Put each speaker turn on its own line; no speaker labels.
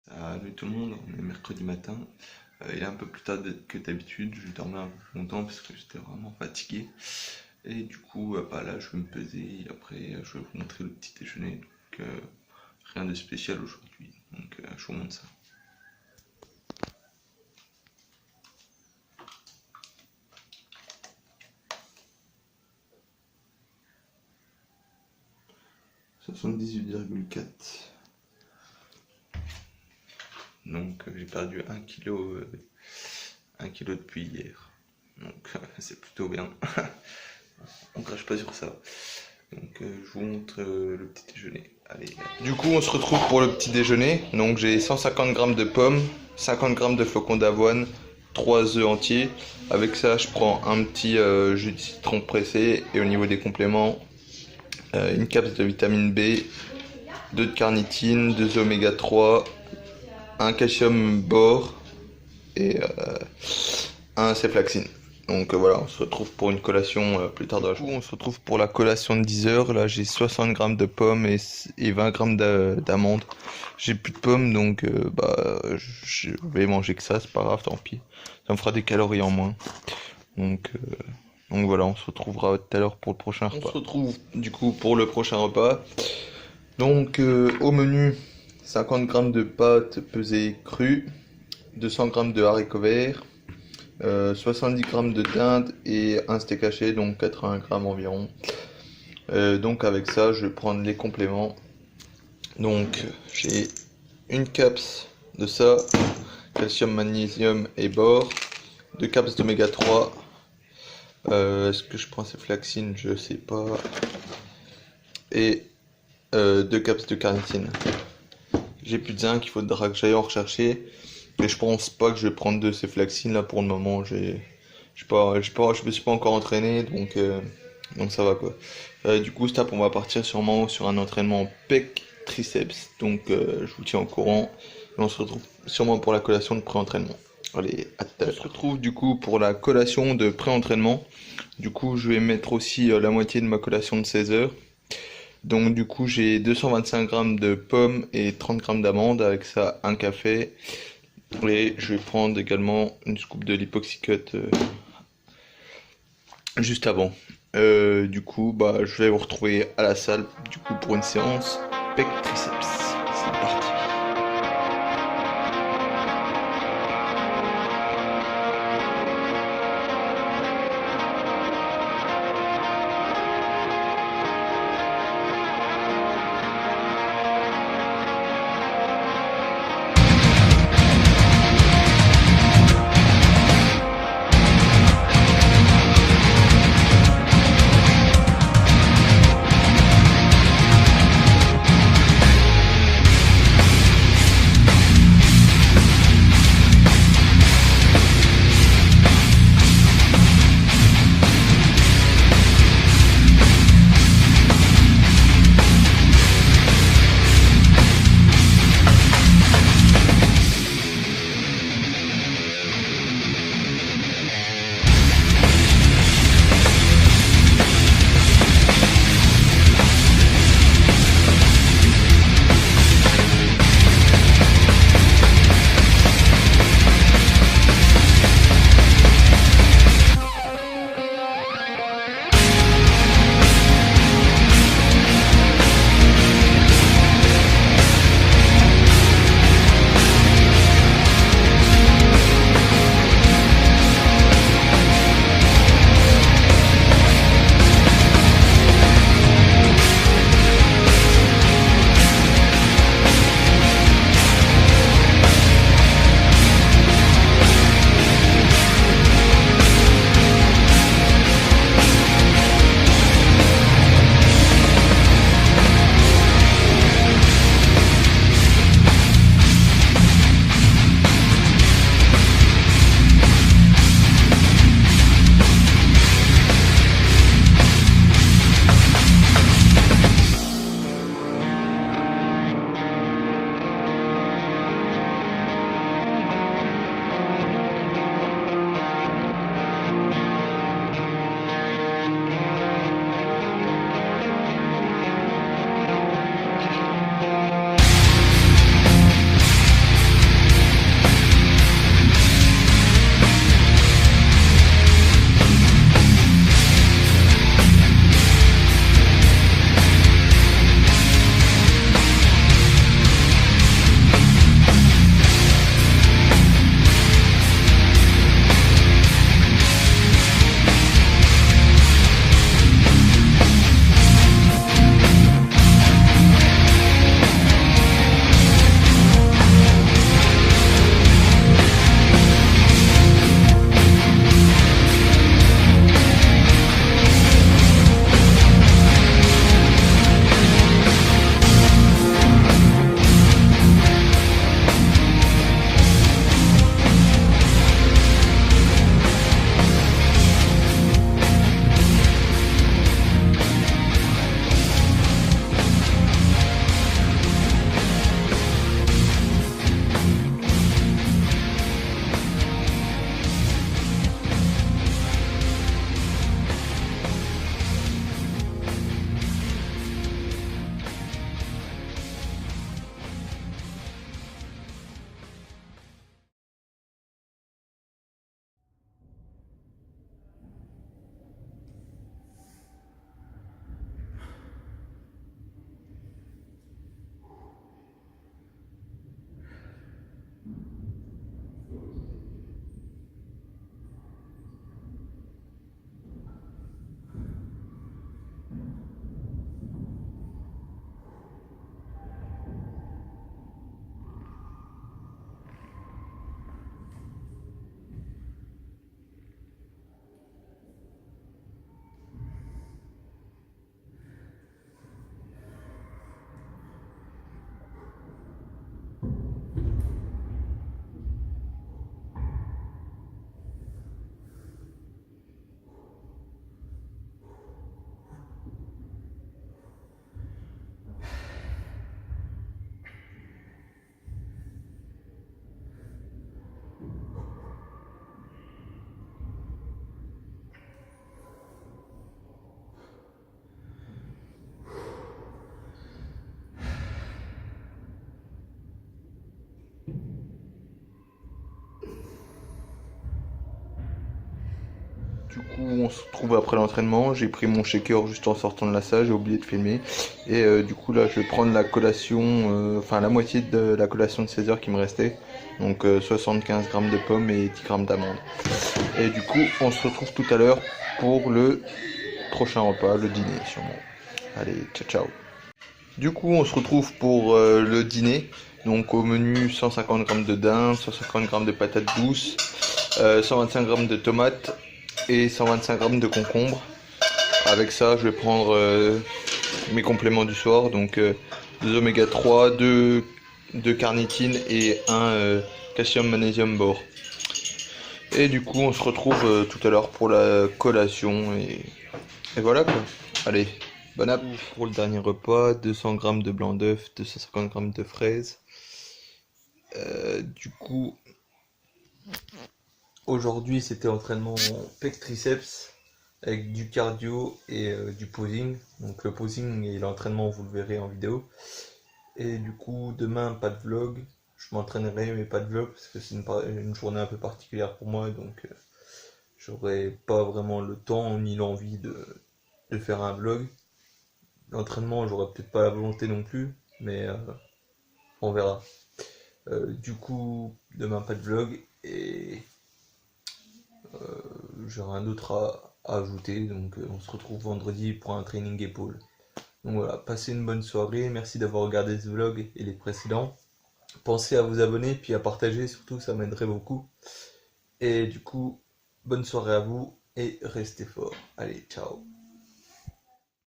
Salut tout le monde, on est mercredi matin. Il est un peu plus tard que d'habitude, je dormais un peu plus longtemps parce que j'étais vraiment fatigué. Et du coup, là je vais me peser et après je vais vous montrer le petit déjeuner. Donc rien de spécial aujourd'hui, donc je vous montre ça. « 78,4 ». Donc j'ai perdu 1 kg depuis hier. Donc c'est plutôt bien. On crache pas sur ça. Donc je vous montre le petit déjeuner. Allez. Du coup on se retrouve pour le petit déjeuner. Donc j'ai 150 g de pommes, 50 g de flocons d'avoine, 3 œufs entiers. Avec ça je prends un petit jus de citron pressé. Et au niveau des compléments, une capsule de vitamine B, 2 de carnitine, 2 oméga 3, un calcium bore et un ceflaxine. Donc voilà, on se retrouve pour une collation plus tard dans la journée. On se retrouve pour la collation de 10 heures. Là, j'ai 60 g de pommes et 20 g d'amandes. J'ai plus de pommes, donc je vais manger que ça, c'est pas grave, tant pis. Ça me fera des calories en moins. Donc voilà, on se retrouvera tout à l'heure pour le prochain repas. On se retrouve du coup pour le prochain repas. Donc au menu, 50 g de pâtes pesées crues, 200 g de haricots verts, 70 g de dinde et un steak haché, donc 80 g environ. Donc avec ça, je vais prendre les compléments. Donc j'ai une capsule de ça, calcium, magnésium et bore, 2 capsules d'oméga 3. Est-ce que je prends ces flaxines? Je sais pas. Et 2 capsules de carnitine. J'ai plus de zinc, il faudra que j'aille en rechercher. Mais je pense pas que je vais prendre de ces flaxines là pour le moment. Je me suis pas encore entraîné, donc ça va quoi. Du coup, Stap, on va partir sûrement sur un entraînement pec triceps. Donc je vous tiens au courant. Et on se retrouve sûrement pour la collation de pré-entraînement. Allez, à tout à l'heure. On se retrouve du coup pour la collation de pré-entraînement. Du coup, je vais mettre aussi la moitié de ma collation de 16 heures. Donc du coup j'ai 225 g de pommes et 30 g d'amandes, avec ça un café. Et je vais prendre également une scoop de Lipoxycut juste avant. Du coup je vais vous retrouver à la salle du coup pour une séance pec triceps. C'est parti. Du coup, on se retrouve après l'entraînement. J'ai pris mon shaker juste en sortant de la salle, j'ai oublié de filmer. Et du coup, là, je vais prendre la collation, enfin la moitié de la collation de 16 heures qui me restait. Donc 75 grammes de pommes et 10 grammes d'amandes. Et du coup, on se retrouve tout à l'heure pour le prochain repas, le dîner sûrement. Allez, ciao ciao. Du coup, on se retrouve pour le dîner. Donc au menu 150 grammes de dinde, 150 grammes de patates douces, 125 grammes de tomates et 125 grammes de concombre. Avec ça, je vais prendre mes compléments du soir, donc 2 oméga 3, 2 de carnitine et un calcium magnésium bore. Et du coup, on se retrouve tout à l'heure pour la collation et voilà quoi. Allez, bon app pour le dernier repas, 200 grammes de blanc d'œuf, 250 grammes de fraises. Du coup, aujourd'hui c'était entraînement pec triceps avec du cardio et du posing. Donc le posing et l'entraînement vous le verrez en vidéo. Et du coup demain pas de vlog. Je m'entraînerai mais pas de vlog parce que c'est une journée un peu particulière pour moi. Donc j'aurai pas vraiment le temps ni l'envie de faire un vlog. L'entraînement j'aurai peut-être pas la volonté non plus. Mais on verra. Du coup demain pas de vlog et j'ai rien d'autre à ajouter, donc on se retrouve vendredi pour un training épaule. Donc voilà, passez une bonne soirée, merci d'avoir regardé ce vlog et les précédents. Pensez à vous abonner puis à partager, surtout ça m'aiderait beaucoup. Et du coup, bonne soirée à vous et restez forts. Allez, ciao.